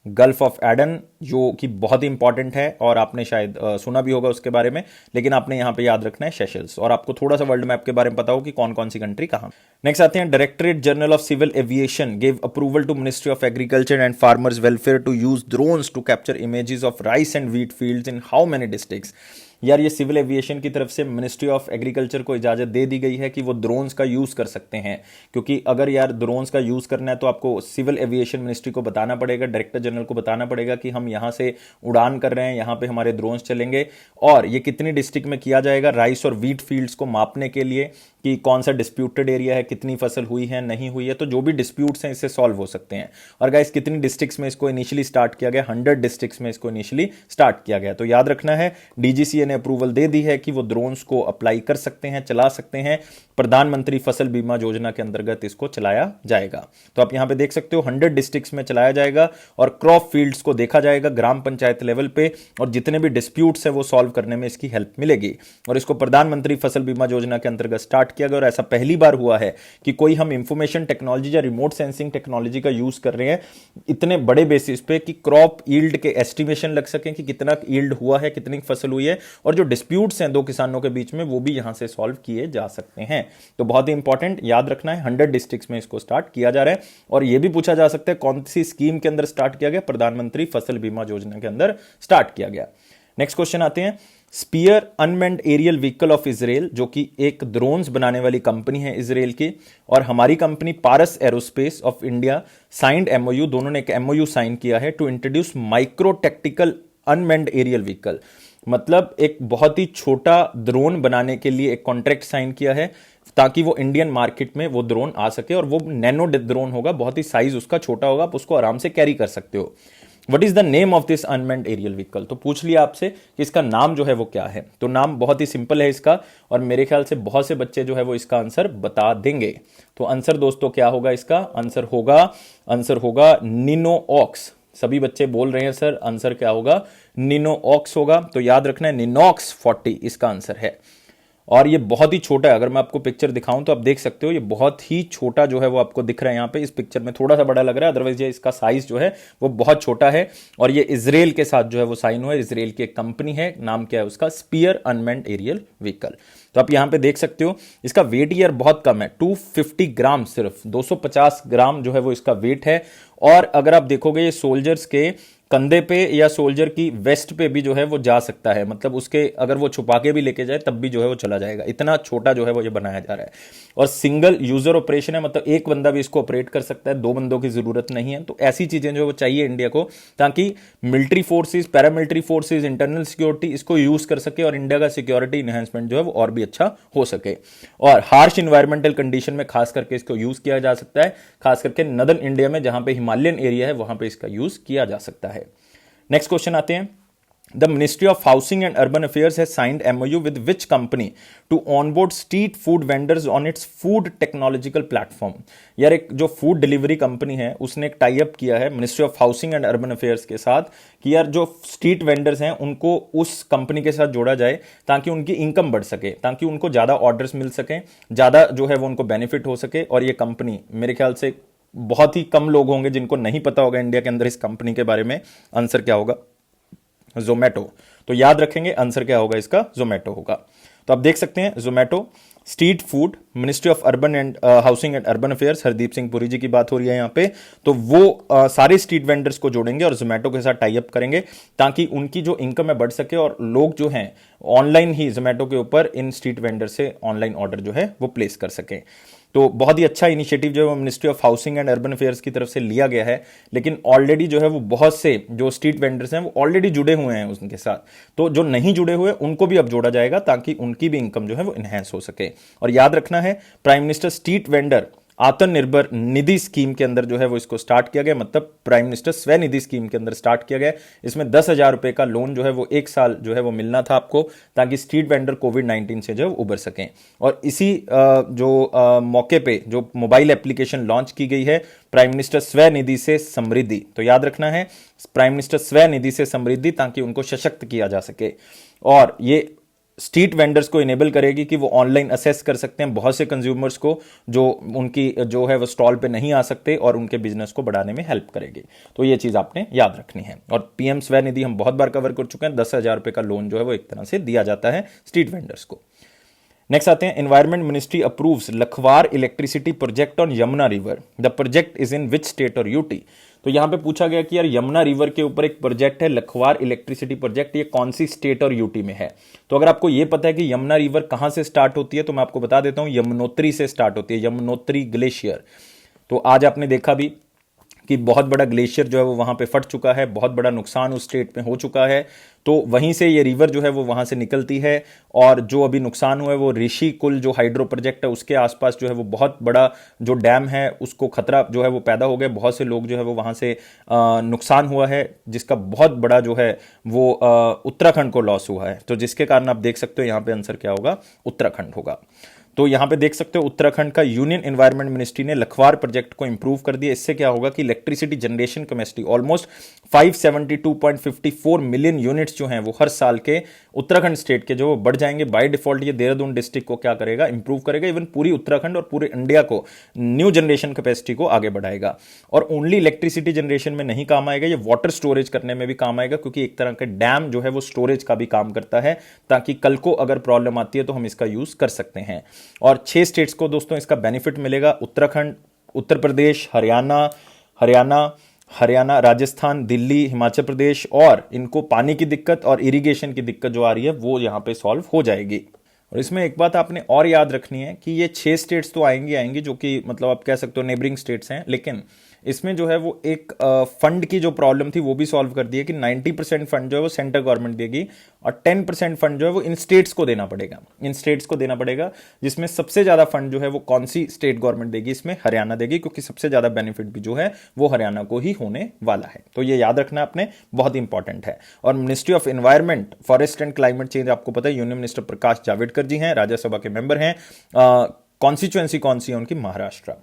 गल्फ ऑफ एडन, जो कि बहुत ही इंपॉर्टेंट है, और आपने शायद सुना भी होगा उसके बारे में, लेकिन आपने यहां पे याद रखना है सेशेल्स। और आपको थोड़ा सा वर्ल्ड मैप के बारे में पता हो कि कौन कौन सी कंट्री कहां। नेक्स्ट आते हैं, Directorate General of Civil Aviation gave approval to Ministry of Agriculture and Farmers Welfare to use drones to capture images of rice and wheat fields in how many districts. यार ये civil aviation की तरफ से ministry of agriculture को इजाजत दे दी गई है कि वो ड्रोन्स का यूज कर सकते हैं, क्योंकि अगर यार ड्रोन्स का यूज करना है तो आपको सिविल एविएशन मिनिस्ट्री को बताना पड़ेगा, डायरेक्टर जनरल को बताना पड़ेगा कि हम यहां से उड़ान कर रहे हैं, यहां पे हमारे ड्रोन्स चलेंगे। और ये कितनी डिस्ट्रिक्ट में किया जाएगा? राइस और व्हीट फील्ड्स को मापने के लिए कि कौन सा डिस्प्यूटेड एरिया है, कितनी फसल हुई है, नहीं हुई है, तो जो भी डिस्प्यूट्स हैं इससे सॉल्व हो सकते हैं। और गाइस, कितनी डिस्ट्रिक्ट्स में इसको इनिशियली स्टार्ट किया गया? 100 डिस्ट्रिक्ट्स में इसको इनिशियली स्टार्ट किया गया। तो याद रखना है, DGCA ने अप्रूवल दे दी है कि वो ड्रोन्स को अप्लाई कर सकते हैं, चला सकते हैं। प्रधानमंत्री फसल बीमा योजना के अंतर्गत इसको चलाया जाएगा। तो आप यहां पे देख सकते हो, 100 डिस्ट्रिक्ट्स में चलाया जाएगा, और क्रॉप फील्ड्स को देखा जाएगा ग्राम पंचायत लेवल पे, और जितने भी डिस्प्यूट्स हैं वो सॉल्व करने में इसकी हेल्प मिलेगी। और इसको प्रधानमंत्री फसल बीमा योजना के अंतर्गत स्टार्ट किया गया, और ऐसा पहली बार हुआ है कि कोई हम इंफॉर्मेशन टेक्नोलॉजी या रिमोट सेंसिंग टेक्नोलॉजी का यूज कर रहे हैं इतने बड़े बेसिस पे कि क्रॉप यील्ड के एस्टिमेशन लग सके कि कितना यील्ड हुआ है, कितनी फसल हुई है, और जो डिस्प्यूट्स हैं दो किसानों के बीच में वो भी यहां से सॉल्व किए जा सकते हैं। तो बहुत ही इंपॉर्टेंट, याद रखना है, 100 डिस्ट्रिक्ट्स में इसको स्टार्ट किया जा रहा है। और यह भी पूछा जा सकता है कौन सी स्कीम के अंदर स्टार्ट किया गया? प्रधानमंत्री फसल बीमा योजना के अंदर स्टार्ट किया गया। नेक्स्ट क्वेश्चन आते हैं, SPEAR unmanned aerial vehicle of Israel, जो कि एक ड्रोन्स बनाने वाली कंपनी है इजराइल की, और हमारी company Paras Aerospace of India signed MoU, दोनों ने एक एमओयू साइन किया है to introduce micro tactical unmanned aerial vehicle. मतलब एक बहुत ही छोटा ड्रोन बनाने के लिए एक कॉन्ट्रैक्ट साइन किया है ताकि वो इंडियन मार्केट में वो ड्रोन आ सके, और वो नैनो ड्रोन होगा, बहुत ही साइज उसका छोटा होगा, आप उसको आराम से कैरी कर सकते हो। What is the name of this unmanned aerial vehicle, तो पूछ लिया आपसे कि इसका नाम जो है वो क्या है। तो नाम बहुत ही सिंपल है इसका, और मेरे ख्याल से बहुत से बच्चे जो है वो इसका आंसर बता देंगे। तो आंसर दोस्तों क्या होगा इसका, आंसर होगा निनोऑक्स। सभी बच्चे बोल रहे हैं सर आंसर क्या होगा, निनोऑक्स होगा। तो याद रखना है निनॉक्स 40 इसका आंसर है। और ये बहुत ही छोटा है, अगर मैं आपको पिक्चर दिखाऊं तो आप देख सकते हो ये बहुत ही छोटा जो है वो आपको दिख रहा है यहाँ पे, इस पिक्चर में थोड़ा सा बड़ा लग रहा है, अदरवाइज ये इसका साइज जो है वो बहुत छोटा है। और ये इजराइल के साथ जो है वो साइन हुआ है, इजराइल की एक कंपनी है, नाम क्या है उसका, स्पीयर अनमेंड एरियल व्हीकल। तो आप यहां पे देख सकते हो इसका वेट यार बहुत कम है, 250 ग्राम, सिर्फ 250 ग्राम जो है वो इसका वेट है। और अगर आप देखोगे ये सोल्जर्स के कंधे पे या सोल्जर की वेस्ट पे भी जो है वो जा सकता है, मतलब उसके अगर वो छुपा के भी लेके जाए तब भी जो है वो चला जाएगा, इतना छोटा जो है वो ये बनाया जा रहा है। और सिंगल यूजर ऑपरेशन है, मतलब एक बंदा भी इसको ऑपरेट कर सकता है, दो बंदों की जरूरत नहीं है। तो ऐसी चीजें जो है वो चाहिए इंडिया को, ताकि military forces, paramilitary forces, internal security इसको यूज कर सके और इंडिया का सिक्योरिटी इनहेंसमेंट जो है वो और भी अच्छा हो सके। और हार्श इन्वायरमेंटल कंडीशन में खास करके इसको यूज किया जा सकता है, खास करके नदर्न इंडिया में जहां पे हिमालयन एरिया है वहां पे इसका यूज किया जा सकता है। नेक्स्ट क्वेश्चन आते हैं, the Ministry of Housing and urban Affairs has signed MoU with which company to onboard street food vendors on its food technological platform. यार एक जो फूड डिलीवरी कंपनी है उसने एक टाई अप किया है ministry of Housing and urban affairs के साथ कि यार जो स्ट्रीट वेंडर्स हैं उनको उस कंपनी के साथ जोड़ा जाए ताकि उनकी इनकम बढ़ सके, ताकि उनको ज्यादा ऑर्डर्स मिल सके, ज्यादा जो है वो उनको बेनिफिट हो सके। और ये कंपनी मेरे ख्याल से बहुत ही कम लोग होंगे जिनको नहीं पता होगा इंडिया के अंदर इस कंपनी के बारे में। आंसर क्या होगा, जोमैटो। तो याद रखेंगे आंसर क्या होगा इसका, जोमैटो होगा। तो आप देख सकते हैं Zomato, street food, ministry of urban and housing and urban affairs, Hardeep Singh Puri ji की बात हो रही है यहाँ पे। तो वो सारे स्ट्रीट वेंडर्स को जोड़ेंगे और जोमैटो के साथ टाई अप करेंगे ताकि उनकी जो इनकम है बढ़ सके और लोग जो हैं ऑनलाइन ही जोमैटो के ऊपर इन स्ट्रीट वेंडर से ऑनलाइन ऑर्डर जो है वो प्लेस कर सकें। तो बहुत ही अच्छा इनिशिएटिव जो है वो ministry of Housing and urban affairs की तरफ से लिया गया है, लेकिन ऑलरेडी जो है वो बहुत से जो स्ट्रीट वेंडर्स हैं वो ऑलरेडी जुड़े हुए हैं उनके साथ। तो जो नहीं जुड़े हुए उनको भी अब जोड़ा जाएगा ताकि उनकी भी इनकम जो है वो इनहेंस हो सके। और याद रखना है prime minister street vendor Atmanirbhar Nidhi scheme के अंदर जो है वो इसको स्टार्ट किया गया, मतलब प्राइम मिनिस्टर स्वय निधि स्कीम के अंदर स्टार्ट किया गया। इसमें 10,000 रुपए का लोन जो है वो एक साल जो है वो मिलना था आपको, ताकि स्ट्रीट वेंडर कोविड-19 से जो है उबर सकें। और इसी जो मौके पे जो मोबाइल एप्लीकेशन लॉन्च की गई है प्राइम मिनिस्टर स्वय निधि से समृद्धि। तो याद रखना है प्राइम मिनिस्टर स्वय निधि से समृद्धि, ताकि उनको सशक्त किया जा सके। और ये स्ट्रीट वेंडर्स को इनेबल करेगी कि वो ऑनलाइन असेस कर सकते हैं बहुत से कंज्यूमर्स को जो उनकी जो है वो स्टॉल पे नहीं आ सकते, और उनके बिजनेस को बढ़ाने में हेल्प करेगी। तो ये चीज आपने याद रखनी है। और पीएम स्वय निधि हम बहुत बार कवर कर चुके हैं, 10,000 रुपए का लोन जो है वो एक तरह से दिया जाता है स्ट्रीट वेंडर्स को। नेक्स्ट आते हैं, environment ministry approves Lakhwar electricity project on Yamuna river, the project is in which state और यूटी। तो यहां पे पूछा गया कि यार यमुना रिवर के ऊपर एक प्रोजेक्ट है लखवार इलेक्ट्रिसिटी प्रोजेक्ट, ये कौन सी स्टेट और यूटी में है। तो अगर आपको ये पता है कि यमुना रिवर कहां से स्टार्ट होती है तो मैं आपको बता देता हूं, यमुनोत्री से स्टार्ट होती है, यमुनोत्री ग्लेशियर। तो आज आपने देखा भी कि बहुत बड़ा ग्लेशियर जो है वो वहां पे फट चुका है, बहुत बड़ा नुकसान उस स्टेट में हो चुका है। तो वहीं से ये रिवर जो है वो वहां से निकलती है, और जो अभी नुकसान हुआ है वो ऋषि कुल जो हाइड्रो प्रोजेक्ट है उसके आसपास जो है वो बहुत बड़ा जो डैम है उसको खतरा जो है वो पैदा हो गया, बहुत से लोग जो है वो वहां से नुकसान हुआ है, जिसका बहुत बड़ा जो है वो उत्तराखंड को लॉस हुआ है। तो जिसके कारण आप देख सकते हो यहाँ पे आंसर क्या होगा, उत्तराखंड होगा। तो यहां पे देख सकते हो उत्तराखंड का यूनियन एनवायरनमेंट मिनिस्ट्री ने लखवार प्रोजेक्ट को इंप्रूव कर दिया। इससे क्या होगा कि electricity generation capacity almost 572.54 million units जो हैं वो हर साल के उत्तराखंड स्टेट के जो बढ़ जाएंगे। बाय डिफॉल्ट ये देहरादून डिस्ट्रिक्ट को क्या करेगा, इंप्रूव करेगा, इवन पूरी उत्तराखंड और पूरे इंडिया को न्यू जनरेशन कैपेसिटी को आगे बढ़ाएगा। और ओनली इलेक्ट्रिसिटी जनरेशन में नहीं काम आएगा, ये वाटर स्टोरेज करने में भी काम आएगा, क्योंकि एक तरह का डैम जो है वो स्टोरेज का भी काम करता है, ताकि कल को अगर प्रॉब्लम आती है तो हम इसका यूज कर सकते हैं। और 6 स्टेट्स को दोस्तों इसका बेनिफिट मिलेगा, उत्तराखंड, उत्तर प्रदेश, हरियाणा, हरियाणा, राजस्थान, दिल्ली, हिमाचल प्रदेश, और इनको पानी की दिक्कत और इरिगेशन की दिक्कत जो आ रही है वो यहाँ पे सॉल्व हो जाएगी। और इसमें एक बात आपने और याद रखनी है कि ये 6 स्टेट्स तो आएंगी आएंगी, जो कि मतलब आप कह सकते हो नेबरिंग स्टेट्स हैं, लेकिन इसमें जो है वो एक फंड की जो प्रॉब्लम थी वो भी सॉल्व कर दी है कि 90% फंड जो है वो सेंट्रल गवर्नमेंट देगी और 10% फंड जो है वो इन स्टेट्स को देना पड़ेगा, इन स्टेट्स को देना पड़ेगा। जिसमें सबसे ज्यादा फंड जो है वो कौन सी स्टेट गवर्नमेंट देगी, इसमें हरियाणा देगी, क्योंकि सबसे ज्यादा बेनिफिट भी जो है वो हरियाणा को ही होने वाला है। तो ये याद रखना आपने, बहुत इंपॉर्टेंट है। और ministry of environment, forest and climate change, आपको पता है यूनियन मिनिस्टर प्रकाश जावड़ेकर जी हैं, राज्यसभा के मेंबर हैं। कॉन्स्टिट्यूएंसी कौन सी है उनकी? महाराष्ट्र।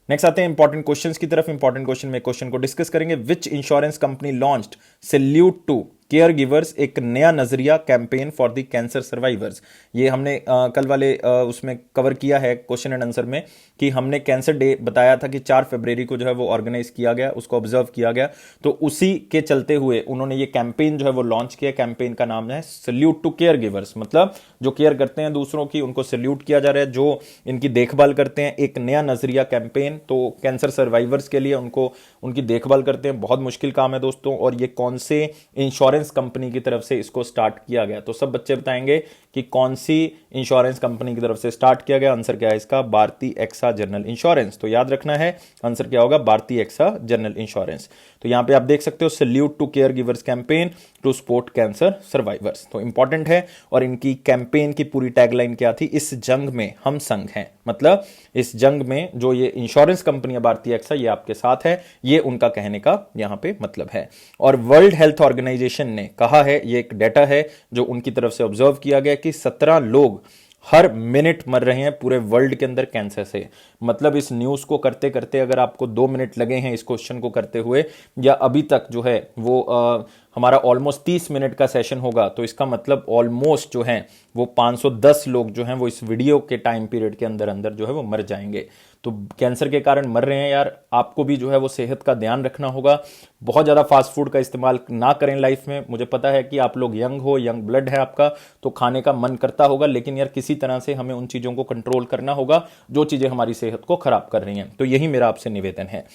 नेक्स्ट आते हैं इंपॉर्टेंट क्वेश्चंस की तरफ। इंपॉर्टेंट क्वेश्चन में क्वेश्चन को डिस्कस करेंगे। Which insurance company launched salute to care givers, एक नया नजरिया campaign for the cancer survivors. ये हमने कल वाले उसमें कवर किया है क्वेश्चन एंड आंसर में, कि हमने कैंसर डे बताया था कि 4 फरवरी को जो है वो ऑर्गेनाइज किया गया, उसको ऑब्जर्व किया गया। तो उसी के चलते हुए उन्होंने ये कैंपेन जो है वो लॉन्च किया। कैंपेन का नाम है सैल्यूट टू केयर गिवर्स, मतलब जो केयर करते हैं दूसरों की उनको सैल्यूट किया जा रहा है, जो इनकी देखभाल करते हैं। एक नया नजरिया कैंपेन, तो कैंसर सर्वाइवर्स के लिए उनको उनकी देखभाल करते हैं। बहुत मुश्किल काम है दोस्तों। और ये कौन से इंश्योरेंस कंपनी की तरफ से इसको स्टार्ट किया गया? तो सब बच्चे बताएंगे कि कौन सी इंश्योरेंस कंपनी की तरफ से स्टार्ट किया गया। आंसर क्या है इसका? भारतीय एक्सा जनरल इंश्योरेंस। तो याद रखना है आंसर क्या होगा? भारतीय एक्सा जनरल इंश्योरेंस। तो यहां पे आप देख सकते हो salute to care givers campaign to support cancer survivors. तो इंपॉर्टेंट है। और इनकी कैंपेन की पूरी टैगलाइन क्या थी? इस जंग में हम संग हैं। मतलब इस जंग में जो ये इंश्योरेंस कंपनी है भारतीय एक्सा, ये आपके साथ है, ये उनका कहने का यहां पे मतलब है। और वर्ल्ड हेल्थ ऑर्गेनाइजेशन ने कहा है, ये एक डेटा है जो उनकी तरफ से ऑब्जर्व किया गया, कि 17 लोग हर मिनट मर रहे हैं पूरे वर्ल्ड के अंदर कैंसर से। मतलब इस न्यूज को करते करते अगर आपको 2 मिनट लगे हैं इस क्वेश्चन को करते हुए, या अभी तक जो है वो हमारा ऑलमोस्ट 30 मिनट का सेशन होगा, तो इसका मतलब ऑलमोस्ट जो है वो 510 लोग जो हैं वो इस वीडियो के टाइम पीरियड के अंदर अंदर जो है वो मर जाएंगे। तो कैंसर के कारण मर रहे हैं यार, आपको भी जो है वो सेहत का ध्यान रखना होगा। बहुत ज़्यादा फास्ट फूड का इस्तेमाल ना करें लाइफ में। मुझे पता है कि आप लोग यंग हो, यंग ब्लड है आपका, तो खाने का मन करता होगा, लेकिन यार किसी तरह से हमें उन चीज़ों को कंट्रोल करना होगा जो चीज़ें हमारी सेहत को खराब कर रही हैं। तो यही मेरा आपसे निवेदन है।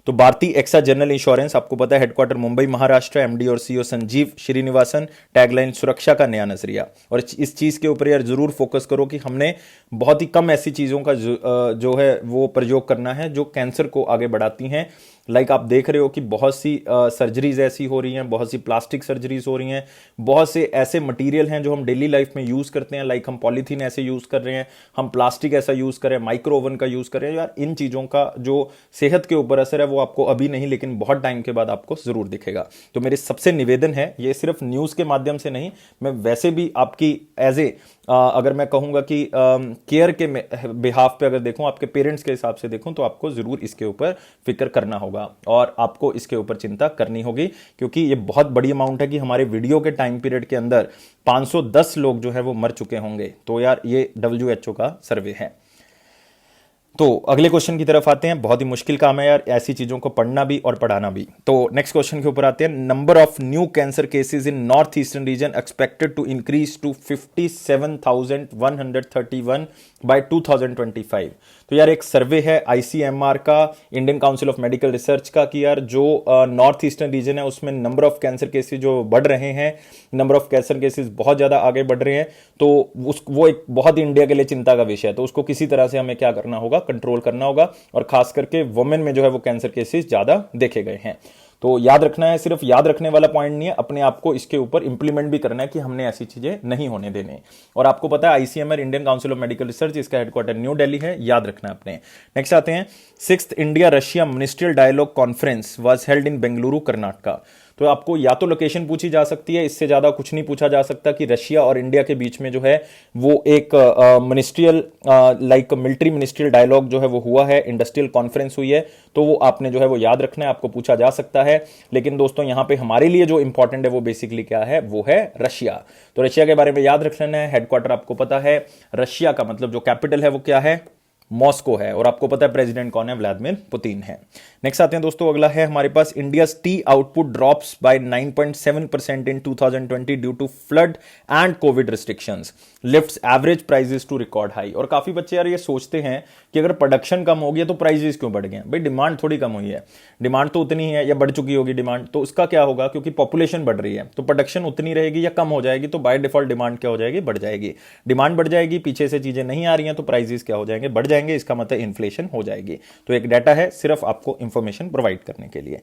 तो भारतीय एक्सा जनरल इंश्योरेंस, आपको पता है हेडक्वार्टर मुंबई महाराष्ट्र, एमडी और सीईओ संजीव श्रीनिवासन, टैगलाइन सुरक्षा का नया नजरिया। और इस चीज के ऊपर यार जरूर फोकस करो कि हमने बहुत ही कम ऐसी चीजों का जो है वो प्रयोग करना है जो कैंसर को आगे बढ़ाती हैं। लाइक आप देख रहे हो कि बहुत सी सर्जरीज ऐसी हो रही हैं, बहुत सी प्लास्टिक सर्जरीज हो रही हैं, बहुत से ऐसे मटेरियल हैं जो हम डेली लाइफ में यूज करते हैं। लाइक हम पॉलीथीन ऐसे यूज कर रहे हैं, हम प्लास्टिक ऐसा यूज कर रहे हैं, माइक्रो ओवन का यूज कर रहे हैं। यार इन चीजों का जो सेहत के ऊपर असर है वो आपको अभी नहीं, लेकिन बहुत टाइम के बाद आपको जरूर दिखेगा। तो मेरे सबसे निवेदन है, ये सिर्फ न्यूज के माध्यम से नहीं, मैं वैसे भी आपकी एज ए अगर मैं कहूंगा कि केयर के बिहाफ पे अगर देखूं, आपके पेरेंट्स के हिसाब से देखूं, तो आपको जरूर इसके ऊपर फिक्र करना होगा और आपको इसके ऊपर चिंता करनी होगी, क्योंकि ये बहुत बड़ी अमाउंट है कि हमारे वीडियो के टाइम पीरियड के अंदर 510 लोग जो है वो मर चुके होंगे। तो यार ये WHO का सर्वे है। तो अगले क्वेश्चन की तरफ आते हैं। बहुत ही मुश्किल काम है यार, ऐसी चीजों को पढ़ना भी और पढ़ाना भी। तो नेक्स्ट क्वेश्चन के ऊपर आते हैं। Number of new cancer cases in north eastern region expected to increase to 57,131 by 2025। तो यार एक सर्वे है ICMR का, Indian Council of Medical Research का, कि यार जो नॉर्थ ईस्टर्न रीजन है उसमें नंबर ऑफ कैंसर केसेस जो बढ़ रहे हैं, नंबर ऑफ कैंसर केसेस बहुत ज्यादा आगे बढ़ रहे हैं। तो वो एक बहुत इंडिया के लिए चिंता का विषय है। तो उसको किसी तरह से हमें क्या करना होगा? कंट्रोल करना होगा। और खास करके वुमेन में जो है वो कैंसर केसेस ज्यादा देखे गए हैं। तो याद रखना है, सिर्फ याद रखने वाला पॉइंट नहीं है, अपने आप को इसके ऊपर इंप्लीमेंट भी करना है कि हमने ऐसी चीजें नहीं होने देने। और आपको पता है ICMR, Indian Council of Medical Research, इसका हेडक्वार्टर न्यू दिल्ली है, याद रखना है अपने। नेक्स्ट आते हैं। 6th India Russia ministerial dialogue conference was held in Bengaluru Karnataka. तो आपको या तो लोकेशन पूछी जा सकती है, इससे ज्यादा कुछ नहीं पूछा जा सकता, कि रशिया और इंडिया के बीच में जो है वो एक ministerial like military ministerial dialogue जो है वो हुआ है, इंडस्ट्रियल कॉन्फ्रेंस हुई है। तो वो आपने जो है वो याद रखना है, आपको पूछा जा सकता है। लेकिन दोस्तों यहां पे हमारे लिए जो इंपॉर्टेंट है वो बेसिकली क्या है? वो है रशिया। तो रशिया के बारे में याद रख लेना है। हेडक्वार्टर आपको पता है, रशिया का मतलब जो कैपिटल है वो क्या है? मॉस्को है, और आपको पता है प्रेसिडेंट कौन है, व्लादिमीर पुतिन है। नेक्स्ट आते हैं दोस्तों, अगला है हमारे पास, India tea output drops by 9.7% in 2020 due to flood and covid restrictions, lifts average prices to record high. और काफी बच्चे यार ये सोचते हैं कि अगर प्रोडक्शन कम हो गया तो प्राइसेस क्यों बढ़ गए। भाई डिमांड थोड़ी कम हुई है, डिमांड तो उतनी है या बढ़ चुकी होगी डिमांड, तो उसका क्या होगा, क्योंकि पॉपुलेशन बढ़ रही है तो प्रोडक्शन उतनी रहेगी या कम हो जाएगी, तो बाय डिफॉल्ट डिमांड क्या हो जाएगी, बढ़ जाएगी। डिमांड बढ़ जाएगी, पीछे से चीजें नहीं आ रही हैं तो प्राइसेस क्या हो जाएंगे, बढ़ जाएंगे। इसका मतलब इन्फ्लेशन हो जाएगी। तो एक डाटा है सिर्फ आपको इंफॉर्मेशन प्रोवाइड करने के लिए।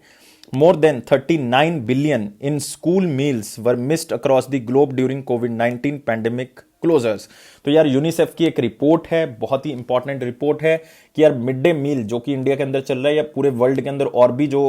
More than 39 billion in school meals were missed across the globe during COVID-19 pandemic closures. तो यार यूनिसेफ की एक रिपोर्ट है, बहुत ही इंपॉर्टेंट रिपोर्ट है कि यार मिड डे मील जो कि इंडिया के अंदर चल रहा है या पूरे वर्ल्ड के अंदर और भी जो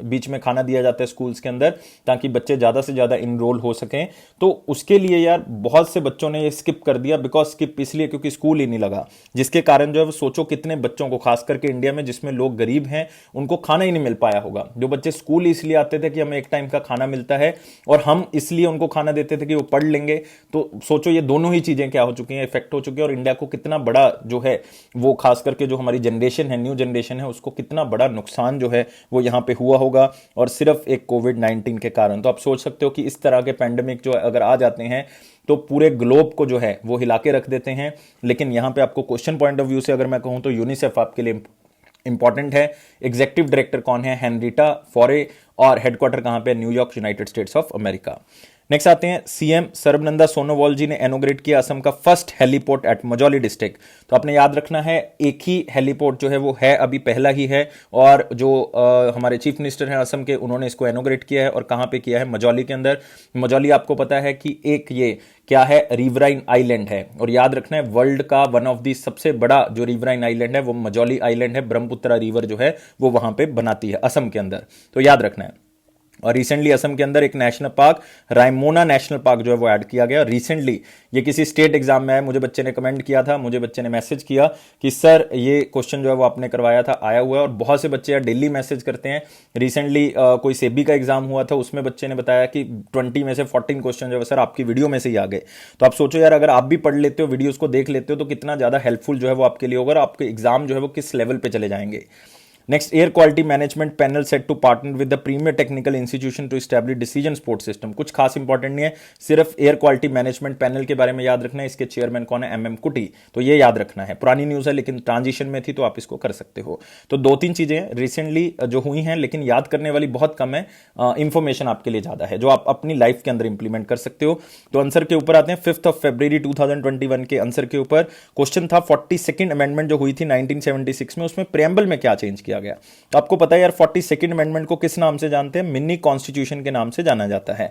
बीच में खाना दिया जाता है स्कूल्स के अंदर ताकि बच्चे ज्यादा से ज्यादा इनरोल हो सकें, तो उसके लिए यार बहुत से बच्चों ने ये स्किप कर दिया। बिकॉज स्किप इसलिए क्योंकि स्कूल ही नहीं लगा, जिसके कारण जो है वो सोचो कितने बच्चों को, खास करके इंडिया में जिसमें लोग गरीब हैं, उनको खाना ही नहीं मिल पाया होगा। जो बच्चे स्कूल इसलिए आते थे कि हमें एक टाइम का खाना मिलता है और हम इसलिए उनको खाना देते थे कि वो पढ़ लेंगे, तो सोचो ये दोनों ही चीजें क्या हो चुकी हैं, इफेक्ट हो चुकी है। और इंडिया को कितना बड़ा जो है वो, खास करके जो हमारी जनरेशन है, न्यू जनरेशन है, उसको कितना बड़ा नुकसान जो है वो यहां पे हुआ होगा, और सिर्फ एक कोविड-19 के कारण। तो आप सोच सकते हो कि इस तरह के पैंडेमिक जो अगर आ जाते हैं तो पूरे ग्लोब को जो है वो हिला के रख देते हैं। लेकिन यहां पे आपको क्वेश्चन पॉइंट ऑफ व्यू से अगर मैं कहूं तो यूनिसेफ आपके लिए इंपॉर्टेंट है। एग्जीक्यूटिव डायरेक्टर कौन है, हेनरीटा फोरे, और हेडक्वार्टर कहां पे, New York, United states of America. Next आते हैं, सीएम सर्बानंद सोनोवाल जी ने इनॉग्रेट किया असम का first heliport eight Majauli district. तो आपने याद रखना है एक ही हेलीपोर्ट जो है वो है, अभी पहला ही है, और जो हमारे चीफ मिनिस्टर हैं असम के, उन्होंने इसको इनॉग्रेट किया है। और कहां पे किया है, मजौली के अंदर। मजौली आपको पता है कि एक ये क्या है, रिवराइन आइलैंड है, और याद रखना है वर्ल्ड का वन ऑफ दी सबसे बड़ा जो रिवराइन आइलैंड है वो मजौली आइलैंड है। ब्रह्मपुत्रा रिवर जो है वो वहां पे बनाती है असम के अंदर, तो याद रखना है। और रिसेंटली असम के अंदर एक national park, Raimona national park जो है वो ऐड किया गया रिसेंटली। ये किसी स्टेट एग्जाम में आया, मुझे बच्चे ने कमेंट किया था, मुझे बच्चे ने मैसेज किया कि सर ये क्वेश्चन जो है वो आपने करवाया था, आया हुआ है। और बहुत से बच्चे यार डेली मैसेज करते हैं। रिसेंटली कोई सेबी का एग्जाम हुआ था, उसमें बच्चे ने बताया कि 20 में से 14 क्वेश्चन जो है सर आपकी वीडियो में से ही आ गए। तो आप सोचो यार, अगर आप भी पढ़ लेते हो, वीडियोज को देख लेते हो, तो कितना ज्यादा हेल्पफुल जो है वो आपके लिए होगा, और आपके एग्जाम जो है वो किस लेवल पे चले जाएंगे। Next, air quality management panel set to partner with the premier technical institution to establish decision support system. कुछ खास इंपॉर्टेंट नहीं है, सिर्फ एयर क्वालिटी मैनेजमेंट पैनल के बारे में याद रखना है। इसके चेयरमैन कौन है, एमएम कुटी। तो ये याद रखना है, पुरानी न्यूज है लेकिन ट्रांजिशन में थी, तो आप इसको कर सकते हो। तो 2-3 चीजें रिसेंटली जो हुई हैं, लेकिन याद करने वाली बहुत कम है, इंफॉर्मेशन आपके लिए ज्यादा है जो आप अपनी लाइफ के अंदर इंप्लीमेंट कर सकते हो। तो आंसर के ऊपर आते हैं। 5 फरवरी 2021 के आंसर के ऊपर क्वेश्चन था, 42nd अमेंडमेंट जो हुई थी 1976 में, उसमें प्रेम्बल में क्या चेंज किया गया। तो आपको पता है यार 42nd अमेंडमेंट को किस नाम से जानते हैं, मिनी कॉन्स्टिट्यूशन के नाम से जाना जाता है,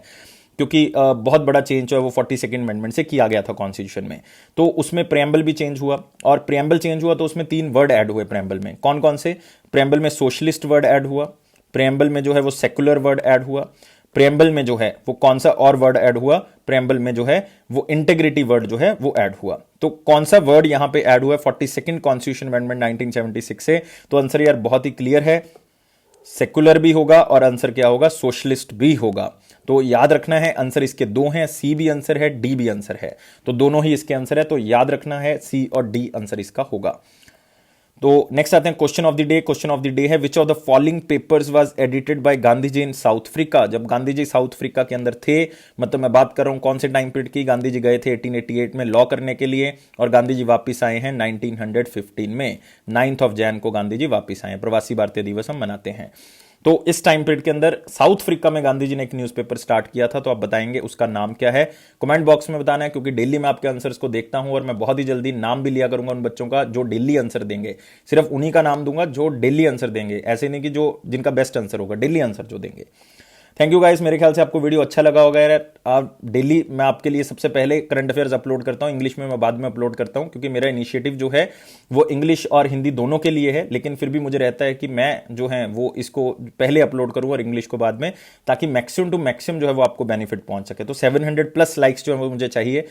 क्योंकि बहुत बड़ा चेंज जो है वो 42nd अमेंडमेंट से किया गया था कॉन्स्टिट्यूशन में। तो उसमें प्रेम्बल भी चेंज हुआ, और प्रेम्बल चेंज हुआ तो उसमें 3 वर्ड ऐड हुए प्रेम्बल में। कौन कौन से, प्रेम्बल में सोशलिस्ट वर्ड ऐड हुआ, प्रेम्बल में जो है वो सेकुलर वर्ड ऐड हुआ, प्रेम्बल में जो है वो कौन सा और वर्ड ऐड हुआ, प्रेम्बल में जो है वो इंटीग्रिटी वर्ड जो है वो ऐड हुआ। तो कौन सा वर्ड यहां पे ऐड हुआ 42nd कॉन्स्टिट्यूशन अमेंडमेंट 1976 से, तो आंसर यार बहुत ही क्लियर है, सेकुलर भी होगा और आंसर क्या होगा, सोशलिस्ट भी होगा। तो याद रखना है, आंसर इसके 2 हैं, सी भी आंसर है, डी भी आंसर है, तो दोनों ही इसके आंसर है। तो याद रखना है सी और डी आंसर इसका होगा। तो नेक्स्ट आते हैं question of the day. Question of the day है, which of the following papers was edited by Gandhi ji in South Africa. जब गांधी जी साउथ अफ्रीका के अंदर थे, मतलब मैं बात कर रहा हूं कौन से टाइम पीरियड की, गांधी जी गए थे 1888 में लॉ करने के लिए, और गांधी जी वापस आए हैं 1915 में। 9 जनवरी को गांधी जी वापस आए हैं, प्रवासी भारतीय दिवस हम मनाते हैं। तो इस टाइम पीरियड के अंदर साउथ अफ्रीका में गांधी जी ने एक न्यूज़पेपर स्टार्ट किया था, तो आप बताएंगे उसका नाम क्या है, कमेंट बॉक्स में बताना है, क्योंकि डेली मैं आपके आंसर्स को देखता हूं और मैं बहुत ही जल्दी नाम भी लिया करूंगा उन बच्चों का जो डेली आंसर देंगे। सिर्फ उन्हीं का नाम दूंगा जो डेली आंसर देंगे, ऐसे नहीं कि जो जिनका बेस्ट आंसर होगा, डेली आंसर जो देंगे। थैंक यू गाइस, मेरे ख्याल से आपको वीडियो अच्छा लगा होगा यार। आप डेली मैं आपके लिए सबसे पहले करंट अफेयर्स अपलोड करता हूं, इंग्लिश में मैं बाद में अपलोड करता हूं, क्योंकि मेरा इनिशिएटिव जो है वो इंग्लिश और हिंदी दोनों के लिए है, लेकिन फिर भी मुझे रहता है कि मैं जो है वो इसको पहले अपलोड करूं और इंग्लिश को बाद में, ताकि मैक्सिमम टू मैक्सिमम जो है वो आपको बेनिफिट पहुंच सके। तो 700+ लाइक्स जो है वो मुझे चाहिए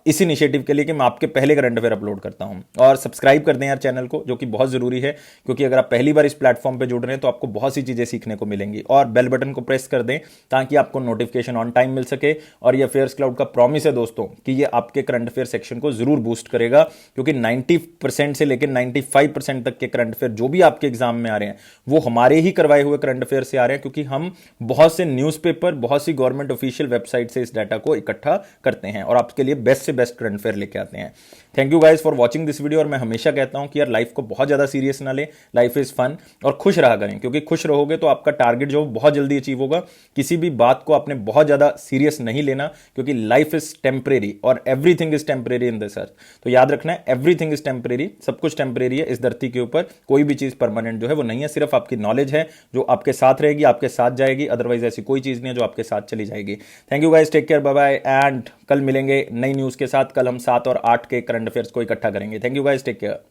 इस इनिशिएटिव के लिए कि मैं आपके पहले करंट अफेयर अपलोड करता हूं। और सब्सक्राइब कर दें यार चैनल को, जो कि बहुत जरूरी है, क्योंकि अगर आप पहली बार इस प्लेटफॉर्म पर जुड़ रहे हैं तो आपको बहुत सी चीजें सीखने को मिलेंगी। और बेल बटन को प्रेस प्रेस कर दें ताकि आपको नोटिफिकेशन ऑन टाइम मिल सके। और ये अफेयर्स क्लाउड का प्रॉमिस है दोस्तों कि ये आपके करंट अफेयर सेक्शन को जरूर बूस्ट करेगा, क्योंकि 90% से लेकर 95% तक के करंट अफेयर जो भी आपके एग्जाम में आ रहे हैं वो हमारे ही करवाए हुए करंट अफेयर से आ रहे हैं, क्योंकि हम बहुत से न्यूज़पेपर, बहुत सी गवर्नमेंट ऑफिशियल वेबसाइट से इस डाटा को इकट्ठा करते हैं और आपके लिए बेस्ट से बेस्ट करंट अफेयर लेके आते हैं। Thank you guys for watching this video. और मैं हमेशा कहता हूं कि यार लाइफ को बहुत ज्यादा सीरियस ना ले, लाइफ इज फन, और खुश रहा करें, क्योंकि खुश रहोगे तो आपका टारगेट जो बहुत जल्दी अचीव होगा। किसी भी बात को आपने बहुत ज्यादा सीरियस नहीं लेना, क्योंकि लाइफ इज टेम्परेरी और everything is temporary in this earth. तो याद रखना है, एवरीथिंग इज टेम्परेरी, सब कुछ टेम्परेरी है इस धरती के ऊपर। कोई भी चीज परमानेंट जो है वो नहीं है, सिर्फ आपकी नॉलेज है जो आपके साथ रहेगी, आपके साथ जाएगी, अदरवाइज ऐसी कोई चीज नहीं है जो आपके साथ चली जाएगी। Thank you guys, take care, bye bye, and कल मिलेंगे नई न्यूज के साथ। कल हम 7 और 8 के करंट अफेयर्स को इकट्ठा करेंगे। Thank you guys, take care.